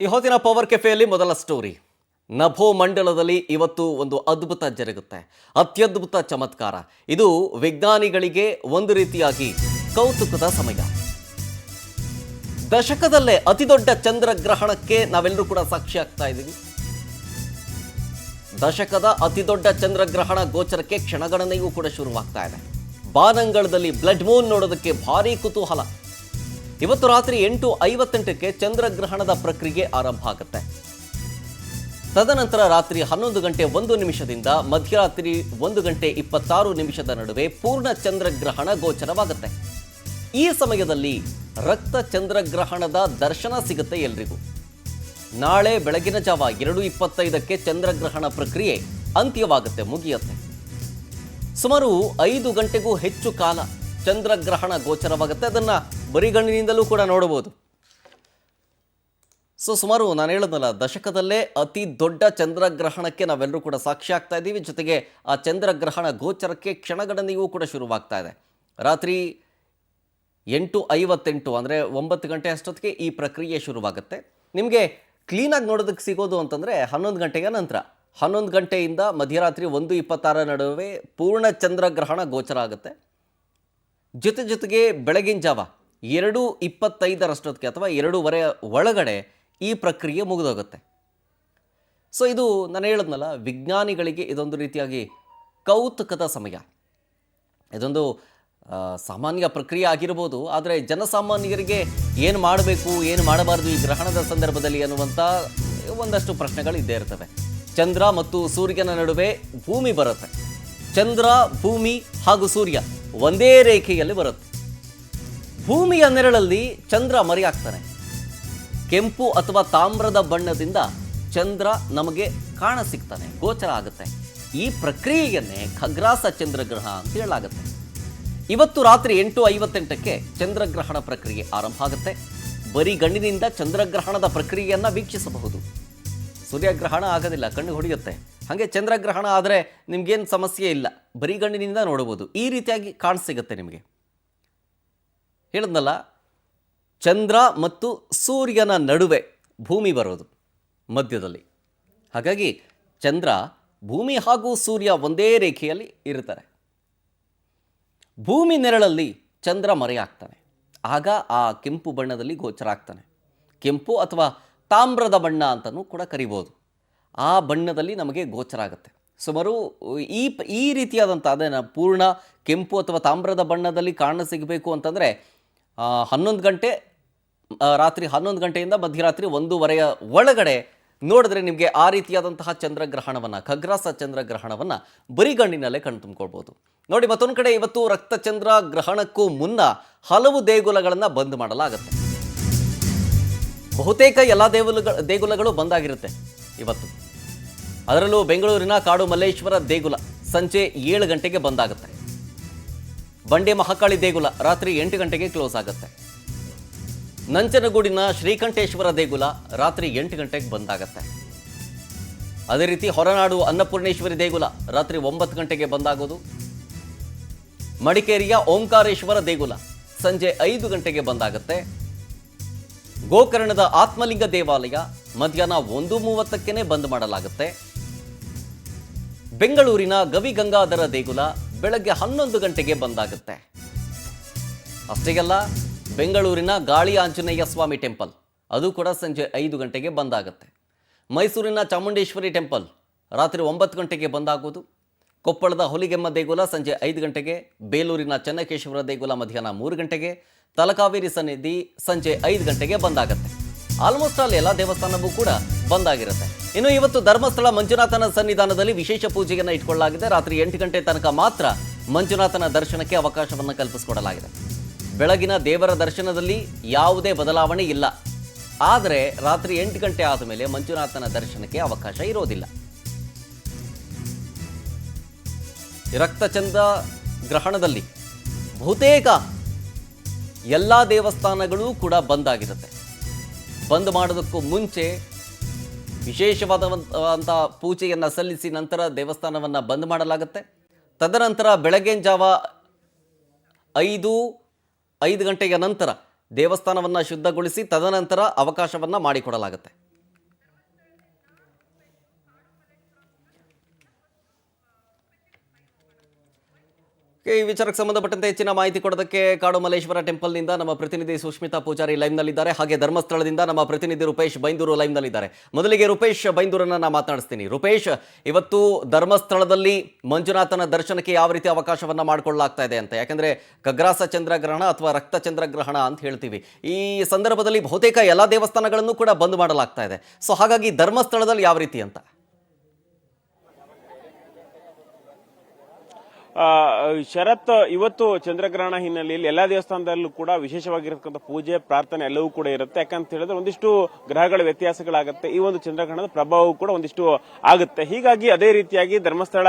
ಈ ಹೊತ್ತಿನ ಪವರ್ ಕೆಫೆಯಲ್ಲಿ ಮೊದಲ ಸ್ಟೋರಿ. ನಭೋ ಮಂಡಲದಲ್ಲಿ ಇವತ್ತು ಒಂದು ಅದ್ಭುತ ಜರುಗುತ್ತೆ. ಅತ್ಯದ್ಭುತ ಚಮತ್ಕಾರ. ಇದು ವಿಜ್ಞಾನಿಗಳಿಗೆ ಒಂದು ರೀತಿಯಾಗಿ ಕೌತುಕದ ಸಮಯ. ದಶಕದಲ್ಲೇ ಅತಿದೊಡ್ಡ ಚಂದ್ರಗ್ರಹಣಕ್ಕೆ ನಾವೆಲ್ಲರೂ ಕೂಡ ಸಾಕ್ಷಿ ಆಗ್ತಾ ಇದ್ದೀವಿ. ದಶಕದ ಅತಿದೊಡ್ಡ ಚಂದ್ರಗ್ರಹಣ ಗೋಚರಕ್ಕೆ ಕ್ಷಣಗಣನೆಯೂ ಕೂಡ ಶುರುವಾಗ್ತಾ ಇದೆ. ಬಾನಂಗಳದಲ್ಲಿ ಬ್ಲಡ್ ಮೂನ್ ನೋಡೋದಕ್ಕೆ ಭಾರೀ ಕುತೂಹಲ. ಇವತ್ತು ರಾತ್ರಿ 8:58ಕ್ಕೆ ಚಂದ್ರಗ್ರಹಣದ ಪ್ರಕ್ರಿಯೆ ಆರಂಭ ಆಗುತ್ತೆ. ತದನಂತರ ರಾತ್ರಿ 11:01 ಮಧ್ಯರಾತ್ರಿ 1:26 ನಡುವೆ ಪೂರ್ಣ ಚಂದ್ರಗ್ರಹಣ ಗೋಚರವಾಗುತ್ತೆ. ಈ ಸಮಯದಲ್ಲಿ ರಕ್ತ ಚಂದ್ರಗ್ರಹಣದ ದರ್ಶನ ಸಿಗುತ್ತೆ ಎಲ್ರಿಗೂ. ನಾಳೆ ಬೆಳಗಿನ ಜಾವ 2:25ಕ್ಕೆ ಚಂದ್ರಗ್ರಹಣ ಪ್ರಕ್ರಿಯೆ ಅಂತ್ಯವಾಗುತ್ತೆ, ಮುಗಿಯುತ್ತೆ. ಸುಮಾರು 5 ಗಂಟೆಗೂ ಹೆಚ್ಚು ಕಾಲ ಚಂದ್ರಗ್ರಹಣ ಗೋಚರವಾಗುತ್ತೆ. ಅದನ್ನು ಬರಿಗಣ್ಣಿನಿಂದಲೂ ಕೂಡ ನೋಡಬಹುದು. ಸುಮಾರು ನಾನು ಹೇಳೋದಲ್ಲ, ದಶಕದಲ್ಲೇ ಅತಿ ದೊಡ್ಡ ಚಂದ್ರಗ್ರಹಣಕ್ಕೆ ನಾವೆಲ್ಲರೂ ಕೂಡ ಸಾಕ್ಷಿ ಆಗ್ತಾ ಇದ್ದೀವಿ. ಜೊತೆಗೆ ಆ ಚಂದ್ರಗ್ರಹಣ ಗೋಚರಕ್ಕೆ ಕ್ಷಣಗಣನೆಯೂ ಕೂಡ ಶುರುವಾಗ್ತಾ ಇದೆ. ರಾತ್ರಿ 8:58 ಅಂದರೆ 9 ಗಂಟೆ ಅಷ್ಟೊತ್ತಿಗೆ ಈ ಪ್ರಕ್ರಿಯೆ ಶುರುವಾಗುತ್ತೆ. ನಿಮಗೆ ಕ್ಲೀನಾಗಿ ನೋಡೋದಕ್ಕೆ ಸಿಗೋದು ಅಂತಂದರೆ 11 ಗಂಟೆಯ ನಂತರ. 11 ಗಂಟೆಯಿಂದ ಮಧ್ಯರಾತ್ರಿ 1:26 ನಡುವೆ ಪೂರ್ಣ ಚಂದ್ರಗ್ರಹಣ ಗೋಚರ ಆಗುತ್ತೆ. ಜೊತೆಗೆ ಬೆಳಗಿನ ಜಾವ 2:25 ಅಥವಾ 2:15 ಒಳಗಡೆ ಈ ಪ್ರಕ್ರಿಯೆ ಮುಗಿದೋಗುತ್ತೆ. ಇದು ನಾನು ಹೇಳಿದ್ನಲ್ಲ, ವಿಜ್ಞಾನಿಗಳಿಗೆ ಇದೊಂದು ರೀತಿಯಾಗಿ ಕೌತುಕದ ಸಮಯ. ಇದೊಂದು ಸಾಮಾನ್ಯ ಪ್ರಕ್ರಿಯೆ ಆಗಿರ್ಬೋದು, ಆದರೆ ಜನಸಾಮಾನ್ಯರಿಗೆ ಏನು ಮಾಡಬೇಕು, ಏನು ಮಾಡಬಾರ್ದು ಈ ಗ್ರಹಣದ ಸಂದರ್ಭದಲ್ಲಿ ಅನ್ನುವಂಥ ಒಂದಷ್ಟು ಪ್ರಶ್ನೆಗಳು ಇದ್ದೇ ಇರ್ತವೆ. ಚಂದ್ರ ಮತ್ತು ಸೂರ್ಯನ ನಡುವೆ ಭೂಮಿ ಬರುತ್ತೆ. ಚಂದ್ರ, ಭೂಮಿ ಹಾಗೂ ಸೂರ್ಯ ಒಂದೇ ರೇಖೆಯಲ್ಲಿ ಬರುತ್ತೆ. ಭೂಮಿಯ ನೆರಳಲ್ಲಿ ಚಂದ್ರ ಮರೆಯಾಗ್ತಾನೆ. ಕೆಂಪು ಅಥವಾ ತಾಮ್ರದ ಬಣ್ಣದಿಂದ ಚಂದ್ರ ನಮಗೆ ಕಾಣಸಿಗ್ತಾನೆ, ಗೋಚರ ಆಗುತ್ತೆ. ಈ ಪ್ರಕ್ರಿಯೆಯನ್ನೇ ಖಗ್ರಾಸ ಚಂದ್ರಗ್ರಹಣ ಅಂತ ಹೇಳಲಾಗುತ್ತೆ. ಇವತ್ತು ರಾತ್ರಿ 8:58ಕ್ಕೆ ಚಂದ್ರಗ್ರಹಣ ಪ್ರಕ್ರಿಯೆ ಆರಂಭ ಆಗುತ್ತೆ. ಬರೀ ಗಣ್ಣಿನಿಂದ ಚಂದ್ರಗ್ರಹಣದ ಪ್ರಕ್ರಿಯೆಯನ್ನು ವೀಕ್ಷಿಸಬಹುದು. ಸೂರ್ಯಗ್ರಹಣ ಆಗೋದಿಲ್ಲ, ಕಣ್ಣು ಹೊಡೆಯುತ್ತೆ. ಹಾಗೆ ಚಂದ್ರಗ್ರಹಣ ಆದರೆ ನಿಮಗೇನು ಸಮಸ್ಯೆ ಇಲ್ಲ, ಬರೀ ಗಣ್ಣಿನಿಂದ ನೋಡಬಹುದು. ಈ ರೀತಿಯಾಗಿ ಕಾಣಸಿಗುತ್ತೆ ನಿಮಗೆ. ಹೇಳಿದ್ನಲ್ಲ, ಚಂದ್ರ ಮತ್ತು ಸೂರ್ಯನ ನಡುವೆ ಭೂಮಿ ಬರೋದು ಮಧ್ಯದಲ್ಲಿ. ಹಾಗಾಗಿ ಚಂದ್ರ, ಭೂಮಿ ಹಾಗೂ ಸೂರ್ಯ ಒಂದೇ ರೇಖೆಯಲ್ಲಿ ಇರ್ತಾರೆ. ಭೂಮಿ ನೆರಳಲ್ಲಿ ಚಂದ್ರ ಮರೆಯಾಗ್ತಾನೆ. ಆಗ ಆ ಕೆಂಪು ಬಣ್ಣದಲ್ಲಿ ಗೋಚರ ಆಗ್ತಾನೆ. ಕೆಂಪು ಅಥವಾ ತಾಮ್ರದ ಬಣ್ಣ ಅಂತಲೂ ಕೂಡ ಕರಿಬೋದು. ಆ ಬಣ್ಣದಲ್ಲಿ ನಮಗೆ ಗೋಚರ ಆಗುತ್ತೆ. ಸುಮಾರು ಈ ರೀತಿಯಾದಂಥ ಅದನ್ನು ಪೂರ್ಣ ಕೆಂಪು ಅಥವಾ ತಾಮ್ರದ ಬಣ್ಣದಲ್ಲಿ ಕಾಣಸಿಗಬೇಕು ಅಂತಂದರೆ 11 ಗಂಟೆ, ರಾತ್ರಿ 11 ಗಂಟೆಯಿಂದ ಮಧ್ಯರಾತ್ರಿ 1:15 ಒಳಗಡೆ ನೋಡಿದ್ರೆ ನಿಮಗೆ ಆ ರೀತಿಯಾದಂತಹ ಚಂದ್ರಗ್ರಹಣವನ್ನು, ಖಗ್ರಾಸ ಚಂದ್ರಗ್ರಹಣವನ್ನು ಬರಿಗಣ್ಣಿನಲ್ಲೇ ಕಣ್ಣು ತುಂಬಿಕೊಳ್ಬೋದು. ನೋಡಿ, ಮತ್ತೊಂದು ಕಡೆ ಇವತ್ತು ರಕ್ತಚಂದ್ರ ಗ್ರಹಣಕ್ಕೂ ಮುನ್ನ ಹಲವು ದೇಗುಲಗಳನ್ನು ಬಂದ್ ಮಾಡಲಾಗುತ್ತೆ. ಬಹುತೇಕ ಎಲ್ಲ ದೇಗುಲಗಳು ಬಂದಾಗಿರುತ್ತೆ ಇವತ್ತು. ಅದರಲ್ಲೂ ಬೆಂಗಳೂರಿನ ಕಾಡು ಮಲ್ಲೇಶ್ವರ ದೇಗುಲ ಸಂಜೆ 7 ಗಂಟೆಗೆ ಬಂದಾಗುತ್ತೆ. ಬಂಡೆ ಮಹಾಕಾಳಿ ದೇಗುಲ ರಾತ್ರಿ 8 ಗಂಟೆಗೆ ಕ್ಲೋಸ್ ಆಗುತ್ತೆ. ನಂಜನಗೂಡಿನ ಶ್ರೀಕಂಠೇಶ್ವರ ದೇಗುಲ ರಾತ್ರಿ 8 ಗಂಟೆಗೆ ಬಂದಾಗುತ್ತೆ. ಅದೇ ರೀತಿ ಹೊರನಾಡು ಅನ್ನಪೂರ್ಣೇಶ್ವರಿ ದೇಗುಲ ರಾತ್ರಿ 9 ಗಂಟೆಗೆ ಬಂದಾಗೋದು. ಮಡಿಕೇರಿಯ ಓಂಕಾರೇಶ್ವರ ದೇಗುಲ ಸಂಜೆ 5 ಗಂಟೆಗೆ ಬಂದಾಗುತ್ತೆ. ಗೋಕರ್ಣದ ಆತ್ಮಲಿಂಗ ದೇವಾಲಯ ಮಧ್ಯಾಹ್ನ 1:30ಕ್ಕೆ ಬಂದ್ ಮಾಡಲಾಗುತ್ತೆ. ಬೆಂಗಳೂರಿನ ಗವಿಗಂಗಾಧರ ದೇಗುಲ ಬೆಳಗ್ಗೆ 11 ಗಂಟೆಗೆ ಬಂದಾಗುತ್ತೆ. ಅಷ್ಟೇ ಅಲ್ಲ, ಬೆಂಗಳೂರಿನ ಗಾಳಿ ಆಂಜನೇಯ ಸ್ವಾಮಿ ಟೆಂಪಲ್ ಅದು ಕೂಡ ಸಂಜೆ 5 ಗಂಟೆಗೆ ಬಂದಾಗುತ್ತೆ. ಮೈಸೂರಿನ ಚಾಮುಂಡೇಶ್ವರಿ ಟೆಂಪಲ್ ರಾತ್ರಿ 9 ಗಂಟೆಗೆ ಬಂದಾಗೋದು. ಕೊಪ್ಪಳದ ಹುಲಿಗೆಮ್ಮ ದೇಗುಲ ಸಂಜೆ 5 ಗಂಟೆಗೆ. ಬೇಲೂರಿನ ಚೆನ್ನಕೇಶ್ವರ ದೇಗುಲ ಮಧ್ಯಾಹ್ನ 3 ಗಂಟೆಗೆ. ತಲಕಾವೇರಿ ಸನ್ನಿಧಿ ಸಂಜೆ 5 ಗಂಟೆಗೆ ಬಂದಾಗುತ್ತೆ. ಆಲ್ಮೋಸ್ಟ್ ಆಲ್ ಎಲ್ಲ ದೇವಸ್ಥಾನವೂ ಕೂಡ ಬಂದಾಗಿರುತ್ತೆ. ಇನ್ನು ಇವತ್ತು ಧರ್ಮಸ್ಥಳ ಮಂಜುನಾಥನ ಸನ್ನಿಧಾನದಲ್ಲಿ ವಿಶೇಷ ಪೂಜೆಯನ್ನು ಇಟ್ಕೊಳ್ಳಲಾಗಿದೆ. ರಾತ್ರಿ 8 ಗಂಟೆ ತನಕ ಮಾತ್ರ ಮಂಜುನಾಥನ ದರ್ಶನಕ್ಕೆ ಅವಕಾಶವನ್ನು ಕಲ್ಪಿಸಿಕೊಡಲಾಗಿದೆ. ಬೆಳಗಿನ ದೇವರ ದರ್ಶನದಲ್ಲಿ ಯಾವುದೇ ಬದಲಾವಣೆ ಇಲ್ಲ. ಆದರೆ ರಾತ್ರಿ 8 ಗಂಟೆ ಆದ ಮೇಲೆ ಮಂಜುನಾಥನ ದರ್ಶನಕ್ಕೆ ಅವಕಾಶ ಇರೋದಿಲ್ಲ. ರಕ್ತಚಂದ್ರ ಗ್ರಹಣದಲ್ಲಿ ಬಹುತೇಕ ಎಲ್ಲ ದೇವಸ್ಥಾನಗಳು ಕೂಡ ಬಂದಾಗಿರುತ್ತೆ. ಬಂದ್ ಮಾಡೋದಕ್ಕೂ ಮುಂಚೆ ವಿಶೇಷವಾದಂಥ ಪೂಜೆಯನ್ನು ಸಲ್ಲಿಸಿ ನಂತರ ದೇವಸ್ಥಾನವನ್ನು ಬಂದ್ ಮಾಡಲಾಗುತ್ತೆ. ತದನಂತರ ಬೆಳಗಿನ ಜಾವ 5 ಗಂಟೆಯ ನಂತರ ದೇವಸ್ಥಾನವನ್ನು ಶುದ್ಧಗೊಳಿಸಿ ತದನಂತರ ಅವಕಾಶವನ್ನು ಮಾಡಿಕೊಡಲಾಗುತ್ತೆ. ಈ ವಿಚಾರಕ್ಕೆ ಸಂಬಂಧಪಟ್ಟಂತೆ ಹೆಚ್ಚಿನ ಮಾಹಿತಿ ಕೊಡೋದಕ್ಕೆ ಕಾಡು ಮಲ್ಲೇಶ್ವರ ಟೆಂಪಲ್ನಿಂದ ನಮ್ಮ ಪ್ರತಿನಿಧಿ ಸುಷ್ಮಿತಾ ಪೂಜಾರಿ ಲೈವ್ನಲ್ಲಿದ್ದಾರೆ. ಹಾಗೆ ಧರ್ಮಸ್ಥಳದಿಂದ ನಮ್ಮ ಪ್ರತಿನಿಧಿ ರೂಪೇಶ್ ಬೈಂದೂರು ಲೈವ್ನಲ್ಲಿದ್ದಾರೆ. ಮೊದಲಿಗೆ ರೂಪೇಶ್ ಬೈಂದೂರನ್ನ ನಾನು ಮಾತನಾಡಿಸ್ತೀನಿ. ರೂಪೇಶ್, ಇವತ್ತು ಧರ್ಮಸ್ಥಳದಲ್ಲಿ ಮಂಜುನಾಥನ ದರ್ಶನಕ್ಕೆ ಯಾವ ರೀತಿ ಅವಕಾಶವನ್ನ ಮಾಡಿಕೊಳ್ಳಲಾಗ್ತಾ ಇದೆ ಅಂತ, ಯಾಕಂದ್ರೆ ಖಗ್ರಾಸ ಚಂದ್ರಗ್ರಹಣ ಅಥವಾ ರಕ್ತ ಚಂದ್ರಗ್ರಹಣ ಅಂತ ಹೇಳ್ತೀವಿ. ಈ ಸಂದರ್ಭದಲ್ಲಿ ಬಹುತೇಕ ಎಲ್ಲ ದೇವಸ್ಥಾನಗಳನ್ನು ಕೂಡ ಬಂದ್ ಮಾಡಲಾಗ್ತಾ ಇದೆ. ಸೊ ಹಾಗಾಗಿ ಧರ್ಮಸ್ಥಳದಲ್ಲಿ ಯಾವ ರೀತಿ ಅಂತ? ಶರತ್, ಇವತ್ತು ಚಂದ್ರಗ್ರಹಣ ಹಿನ್ನೆಲೆಯಲ್ಲಿ ಎಲ್ಲಾ ದೇವಸ್ಥಾನದಲ್ಲೂ ಕೂಡ ವಿಶೇಷವಾಗಿರತಕ್ಕಂಥ ಪೂಜೆ ಪ್ರಾರ್ಥನೆ ಎಲ್ಲವೂ ಕೂಡ ಇರುತ್ತೆ. ಯಾಕಂತ ಹೇಳಿದ್ರೆ ಒಂದಿಷ್ಟು ಗ್ರಹಗಳ ವ್ಯತ್ಯಾಸಗಳಾಗುತ್ತೆ, ಈ ಒಂದು ಚಂದ್ರಗ್ರಹಣದ ಪ್ರಭಾವವು ಕೂಡ ಒಂದಿಷ್ಟು ಆಗುತ್ತೆ. ಹೀಗಾಗಿ ಅದೇ ರೀತಿಯಾಗಿ ಧರ್ಮಸ್ಥಳ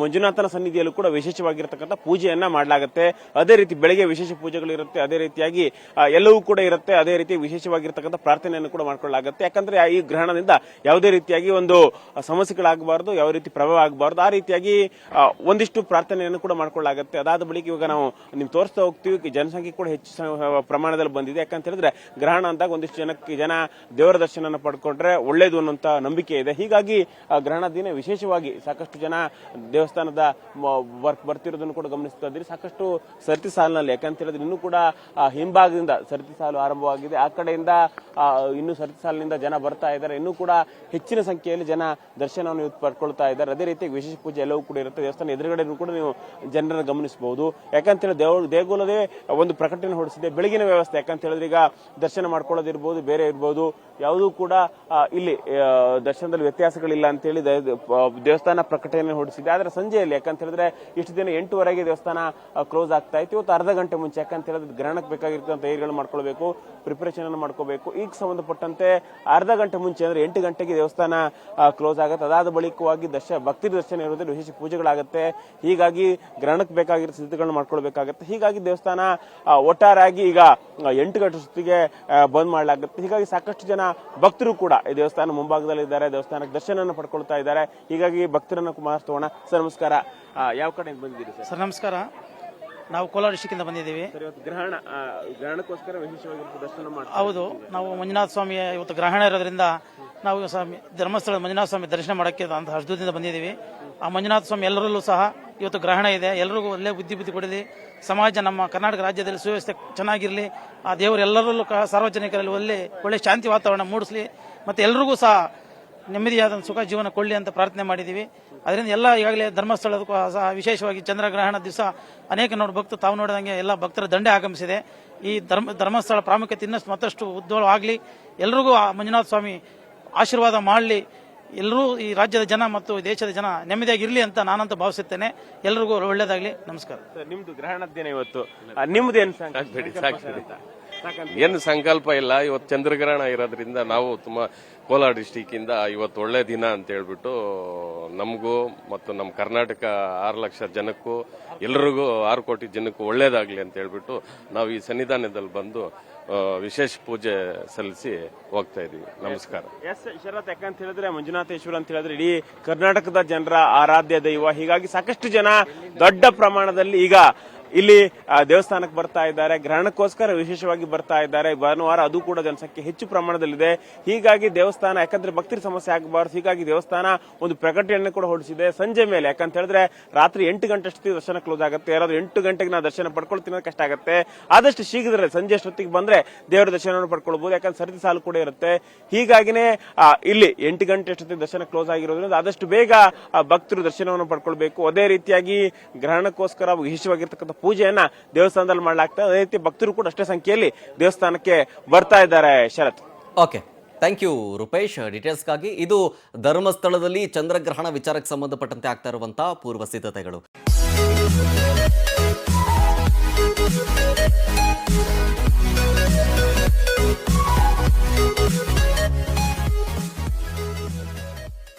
ಮಂಜುನಾಥನ ಸನ್ನಿಧಿಯಲ್ಲೂ ಕೂಡ ವಿಶೇಷವಾಗಿರತಕ್ಕಂಥ ಪೂಜೆಯನ್ನ ಮಾಡಲಾಗುತ್ತೆ. ಅದೇ ರೀತಿ ಬೆಳಗ್ಗೆ ವಿಶೇಷ ಪೂಜೆಗಳಿರುತ್ತೆ, ಅದೇ ರೀತಿಯಾಗಿ ಎಲ್ಲವೂ ಕೂಡ ಇರುತ್ತೆ. ಅದೇ ರೀತಿ ವಿಶೇಷವಾಗಿರತಕ್ಕಂಥ ಪ್ರಾರ್ಥನೆಯನ್ನು ಕೂಡ ಮಾಡ್ಕೊಳ್ಳಲಾಗುತ್ತೆ. ಯಾಕಂದ್ರೆ ಈ ಗ್ರಹಣದಿಂದ ಯಾವುದೇ ರೀತಿಯಾಗಿ ಒಂದು ಸಮಸ್ಯೆಗಳಾಗಬಾರದು, ಯಾವ ರೀತಿ ಪ್ರಭಾವ ಆಗಬಾರದು, ಆ ರೀತಿಯಾಗಿ ಒಂದಿಷ್ಟು ಪ್ರಾರ್ಥನೆ ಕೂಡ ಮಾಡ್ಕೊಳ್ಳಾಗುತ್ತೆ. ಅದಾದ ಬಳಿಕ ಇವಾಗ ನಾವು ನಿಮ್ಗೆ ತೋರಿಸ್ತಾ ಹೋಗ್ತೀವಿ, ಜನಸಂಖ್ಯೆ ಕೂಡ ಹೆಚ್ಚು ಪ್ರಮಾಣದಲ್ಲಿ ಬಂದಿದೆ. ಯಾಕಂತ ಹೇಳಿದ್ರೆ ಗ್ರಹಣ ಅಂದಾಗ ಒಂದಿಷ್ಟು ಜನ ದೇವರ ದರ್ಶನ ಪಡ್ಕೊಂಡ್ರೆ ಒಳ್ಳೇದು ಅನ್ನುವಂತ ನಂಬಿಕೆ ಇದೆ. ಹೀಗಾಗಿ ಗ್ರಹಣ ದಿನ ವಿಶೇಷವಾಗಿ ಸಾಕಷ್ಟು ಜನ ದೇವಸ್ಥಾನದ ಬರ್ತಿರೋದನ್ನು ಕೂಡ ಗಮನಿಸ್ತಾ ಇದ್ದೀರಿ. ಸಾಕಷ್ಟು ಸರತಿ ಸಾಲಿನಲ್ಲಿ, ಯಾಕಂತ ಹೇಳಿದ್ರೆ ಇನ್ನೂ ಕೂಡ ಹಿಂಭಾಗದಿಂದ ಸರತಿ ಸಾಲು ಆರಂಭವಾಗಿದೆ. ಆ ಕಡೆಯಿಂದ ಇನ್ನೂ ಸರತಿ ಸಾಲಿನಿಂದ ಜನ ಬರ್ತಾ ಇದ್ದಾರೆ. ಇನ್ನೂ ಕೂಡ ಹೆಚ್ಚಿನ ಸಂಖ್ಯೆಯಲ್ಲಿ ಜನ ದರ್ಶನವನ್ನು ಪಡ್ಕೊಳ್ತಾ ಇದ್ದಾರೆ. ಅದೇ ರೀತಿ ವಿಶೇಷ ಪೂಜೆ ಎಲ್ಲವೂ ಕೂಡ ಇರುತ್ತೆ. ದೇವಸ್ಥಾನ ಎದುರುಗಡೆ ಕೂಡ ನೀವು ಜನರನ್ನು ಗಮನಿಸಬಹುದು. ಯಾಕಂತ ಹೇಳಿದ್ರೆ ದೇಗುಲದೇ ಒಂದು ಪ್ರಕಟಣೆ ಹೊರಡಿಸಿದೆ, ಬೆಳಗಿನ ವ್ಯವಸ್ಥೆ. ಯಾಕಂತ ಹೇಳಿದ್ರೆ ಈಗ ದರ್ಶನ ಮಾಡ್ಕೊಳ್ಳೋದಿರ್ಬೋದು, ಬೇರೆ ಇರ್ಬೋದು, ಯಾವುದೂ ಕೂಡ ಇಲ್ಲಿ ದರ್ಶನದಲ್ಲಿ ವ್ಯತ್ಯಾಸಗಳಿಲ್ಲ ಅಂತ ಹೇಳಿ ದೇವಸ್ಥಾನ ಪ್ರಕಟಣೆ ಹೊರಡಿಸಿದೆ. ಆದ್ರೆ ಸಂಜೆಯಲ್ಲಿ, ಯಾಕಂತ ಹೇಳಿದ್ರೆ ಇಷ್ಟು ದಿನ 8:30ಗೆ ದೇವಸ್ಥಾನ ಕ್ಲೋಸ್ ಆಗ್ತಾ ಇತ್ತು. ಇವತ್ತು ಅರ್ಧ ಗಂಟೆ ಮುಂಚೆ, ಯಾಕಂತ ಹೇಳಿದ್ರೆ ಗ್ರಹಣಕ್ಕೆ ಬೇಕಾಗಿರ್ತಕ್ಕಂಥ ತಯಾರಿಗಳು ಮಾಡ್ಕೊಳ್ಬೇಕು, ಪ್ರಿಪರೇಷನ್ ಅನ್ನು ಮಾಡ್ಕೋಬೇಕು. ಈಗ ಸಂಬಂಧಪಟ್ಟಂತೆ ಅರ್ಧ ಗಂಟೆ ಮುಂಚೆ ಅಂದ್ರೆ 8 ಗಂಟೆಗೆ ದೇವಸ್ಥಾನ ಕ್ಲೋಸ್ ಆಗುತ್ತೆ. ಅದಾದ ಬಳಿಕವಾಗಿ ಭಕ್ತಿ ದರ್ಶನ ಇರೋದ್ರಲ್ಲಿ ವಿಶೇಷ ಪೂಜೆಗಳಾಗುತ್ತೆ. ಹೀಗಾಗಿ ಗ್ರಹಣಕ್ಕೆ ಬೇಕಾಗಿರೋ ಸಿದ್ಧತೆಗಳನ್ನ ಮಾಡ್ಕೊಳ್ಬೇಕಾಗುತ್ತೆ. ಹೀಗಾಗಿ ದೇವಸ್ಥಾನ ಒಟ್ಟಾರೆಯಾಗಿ ಈಗ 8 ಗಂಟೆ ಸುತ್ತಿಗೆ ಬಂದ್ ಮಾಡಲಾಗುತ್ತೆ. ಹೀಗಾಗಿ ಸಾಕಷ್ಟು ಜನ ಭಕ್ತರು ಕೂಡ ಈ ದೇವಸ್ಥಾನ ಮುಂಭಾಗದಲ್ಲಿ ಇದ್ದಾರೆ, ದೇವಸ್ಥಾನಕ್ಕೆ ದರ್ಶನ ಪಡ್ಕೊಳ್ತಾ ಇದ್ದಾರೆ. ಹೀಗಾಗಿ ಭಕ್ತರನ್ನು ಮಾತಾಡೋಣ. ಸರ್ ನಮಸ್ಕಾರ, ಯಾವ ಕಡೆಯಿಂದ ಬಂದಿದ್ದೀರಿ ಸರ್? ಸರ್ ನಮಸ್ಕಾರ, ನಾವು ಕೋಲಾರ ಡಿಸ್ಟಿಕ್ಕಿಂದ ಬಂದಿದ್ದೀವಿ. ಗ್ರಹಣಕ್ಕೋಸ್ಕರ ವಿಶೇಷವಾಗಿ ದರ್ಶನ ಮಾಡಿ. ಹೌದು, ನಾವು ಮಂಜುನಾಥ ಸ್ವಾಮಿಯ ಇವತ್ತು ಗ್ರಹಣ ಇರೋದ್ರಿಂದ ನಾವು ಧರ್ಮಸ್ಥಳ ಮಂಜುನಾಥ ಸ್ವಾಮಿ ದರ್ಶನ ಮಾಡೋಕ್ಕೆ ಅಂತ ಹರ್ಷದಿಂದ ಬಂದಿದ್ದೀವಿ. ಆ ಮಂಜುನಾಥ ಸ್ವಾಮಿ ಎಲ್ಲರಲ್ಲೂ ಸಹ ಇವತ್ತು ಗ್ರಹಣ ಇದೆ. ಎಲ್ಲರಿಗೂ ಒಳ್ಳೆ ಬುದ್ಧಿ ಕೊಡಲಿ, ಸಮಾಜ ನಮ್ಮ ಕರ್ನಾಟಕ ರಾಜ್ಯದಲ್ಲಿ ಸುವ್ಯವಸ್ಥೆ ಚೆನ್ನಾಗಿರಲಿ, ಆ ದೇವರು ಎಲ್ಲರಲ್ಲೂ ಸಾರ್ವಜನಿಕರಲ್ಲಿ ಒಳ್ಳೆ ಶಾಂತಿ ವಾತಾವರಣ ಮೂಡಿಸಲಿ, ಮತ್ತು ಎಲ್ಲರಿಗೂ ಸಹ ನೆಮ್ಮದಿಯಾದ ಸುಖ ಜೀವನ ಕೊಡಲಿ ಅಂತ ಪ್ರಾರ್ಥನೆ ಮಾಡಿದ್ದೀವಿ. ಅದರಿಂದ ಎಲ್ಲ ಈಗಾಗಲೇ ಧರ್ಮಸ್ಥಳದಕ್ಕೂ ಸಹ ವಿಶೇಷವಾಗಿ ಚಂದ್ರಗ್ರಹಣ ದಿವಸ ಅನೇಕ ಭಕ್ತರು ತಾವು ನೋಡಿದಂಗೆ ಎಲ್ಲ ಭಕ್ತರ ದಂಡೆ ಆಗಮಿಸಿದೆ. ಈ ಧರ್ಮಸ್ಥಳ ಪ್ರಾಮುಖ್ಯತೆ ಇನ್ನಷ್ಟು ಮತ್ತಷ್ಟು ಉದ್ಭವವಾಗಲಿ, ಎಲ್ರಿಗೂ ಆ ಮಂಜುನಾಥ ಸ್ವಾಮಿ ಆಶೀರ್ವಾದ ಮಾಡಲಿ, ಎಲ್ಲರೂ ಈ ರಾಜ್ಯದ ಜನ ಮತ್ತು ದೇಶದ ಜನ ನೆಮ್ಮದಿಯಾಗಿರ್ಲಿ ಅಂತ ನಾನಂತೂ ಭಾವಿಸುತ್ತೇನೆ. ಎಲ್ರಿಗೂ ಒಳ್ಳೇದಾಗ್ಲಿ. ನಮಸ್ಕಾರ. ನಿಮ್ದು ಗ್ರಹಣ ದಿನ ಇವತ್ತು, ನಿಮ್ದೇನು ಏನು ಸಂಕಲ್ಪ ಇಲ್ಲ. ಇವತ್ತು ಚಂದ್ರಗ್ರಹಣ ಇರೋದ್ರಿಂದ ನಾವು ತುಂಬಾ ಕೋಲಾರ ಡಿಸ್ಟಿಕ್ ಇಂದ ಇವತ್ತು ಒಳ್ಳೆ ದಿನ ಅಂತ ಹೇಳ್ಬಿಟ್ಟು ನಮಗೂ ಮತ್ತು ನಮ್ಮ ಕರ್ನಾಟಕ 6 ಲಕ್ಷ ಜನಕ್ಕೂ ಎಲ್ರಿಗೂ 6 ಕೋಟಿ ಜನಕ್ಕೂ ಒಳ್ಳೇದಾಗ್ಲಿ ಅಂತ ಹೇಳ್ಬಿಟ್ಟು ನಾವು ಈ ಸನ್ನಿಧಾನದಲ್ಲಿ ಬಂದು ವಿಶೇಷ ಪೂಜೆ ಸಲ್ಲಿಸಿ ಹೋಗ್ತಾ ಇದೀವಿ. ನಮಸ್ಕಾರ. ಎಸ್ ಶರತ್, ಯಾಕಂತ ಹೇಳಿದ್ರೆ ಮಂಜುನಾಥೇಶ್ವರ ಅಂತ ಹೇಳಿದ್ರೆ ಇಡೀ ಕರ್ನಾಟಕದ ಜನರ ಆರಾಧ್ಯ ದೈವ. ಹೀಗಾಗಿ ಸಾಕಷ್ಟು ಜನ ದೊಡ್ಡ ಪ್ರಮಾಣದಲ್ಲಿ ಈಗ ಇಲ್ಲಿ ದೇವಸ್ಥಾನಕ್ಕೆ ಬರ್ತಾ ಇದ್ದಾರೆ. ಗ್ರಹಣಕ್ಕೋಸ್ಕರ ವಿಶೇಷವಾಗಿ ಬರ್ತಾ ಇದ್ದಾರೆ. ಭಾನುವಾರ ಅದು ಕೂಡ ಜನಸಂಖ್ಯೆ ಹೆಚ್ಚು ಪ್ರಮಾಣದಲ್ಲಿದೆ. ಹೀಗಾಗಿ ದೇವಸ್ಥಾನ, ಯಾಕಂದ್ರೆ ಭಕ್ತರ ಸಮಸ್ಯೆ ಆಗಬಾರದು, ಹೀಗಾಗಿ ದೇವಸ್ಥಾನ ಒಂದು ಪ್ರಕಟಣೆಯನ್ನು ಕೂಡ ಹೊರಡಿಸಿದೆ ಸಂಜೆ ಮೇಲೆ. ಯಾಕಂತ ಹೇಳಿದ್ರೆ ರಾತ್ರಿ 8 ಗಂಟೆ ಅಷ್ಟೊತ್ತಿಗೆ ದರ್ಶನ ಕ್ಲೋಸ್ ಆಗುತ್ತೆ. ಯಾರಾದ್ರೂ 8 ಗಂಟೆಗೆ ನಾವು ದರ್ಶನ ಪಡ್ಕೊಳ್ತೀನಿ ಕಷ್ಟ ಆಗುತ್ತೆ. ಆದಷ್ಟು ಶೀಘ್ರ ಸಂಜೆ ಅಷ್ಟೊತ್ತಿಗೆ ಬಂದ್ರೆ ದೇವರ ದರ್ಶನವನ್ನು ಪಡ್ಕೊಳ್ಬಹುದು. ಯಾಕಂದ್ರೆ ಸರತಿ ಸಾಲು ಕೂಡ ಇರುತ್ತೆ. ಹೀಗಾಗಿನೇ ಇಲ್ಲಿ 8 ಗಂಟೆ ಅಷ್ಟೊತ್ತಿಗೆ ದರ್ಶನ ಕ್ಲೋಸ್ ಆಗಿರೋದ್ರಿಂದ ಆದಷ್ಟು ಬೇಗ ಭಕ್ತರು ದರ್ಶನವನ್ನು ಪಡ್ಕೊಳ್ಬೇಕು. ಅದೇ ರೀತಿಯಾಗಿ ಗ್ರಹಣಕ್ಕೋಸ್ಕರ ವಿಶೇಷವಾಗಿರ್ತಕ್ಕಂಥ ಪೂಜೆಯನ್ನ ದೇವಸ್ಥಾನದಲ್ಲಿ ಮಾಡಲಾಗ್ತದೆ. ಅದೇ ರೀತಿ ಭಕ್ತರು ಕೂಡ ಅಷ್ಟೇ ಸಂಖ್ಯೆಯಲ್ಲಿ ದೇವಸ್ಥಾನಕ್ಕೆ ಬರ್ತಾ ಇದ್ದಾರೆ. ಶರತ್, ಓಕೆ, ಥ್ಯಾಂಕ್ ಯು ರೂಪೇಶ್ ಡೀಟೇಲ್ಸ್ಗಾಗಿ. ಇದು ಧರ್ಮಸ್ಥಳದಲ್ಲಿ ಚಂದ್ರಗ್ರಹಣ ವಿಚಾರಕ್ಕೆ ಸಂಬಂಧಪಟ್ಟಂತೆ ಆಗ್ತಾ ಇರುವಂತಹ ಪೂರ್ವ ಸಿದ್ಧತೆಗಳು.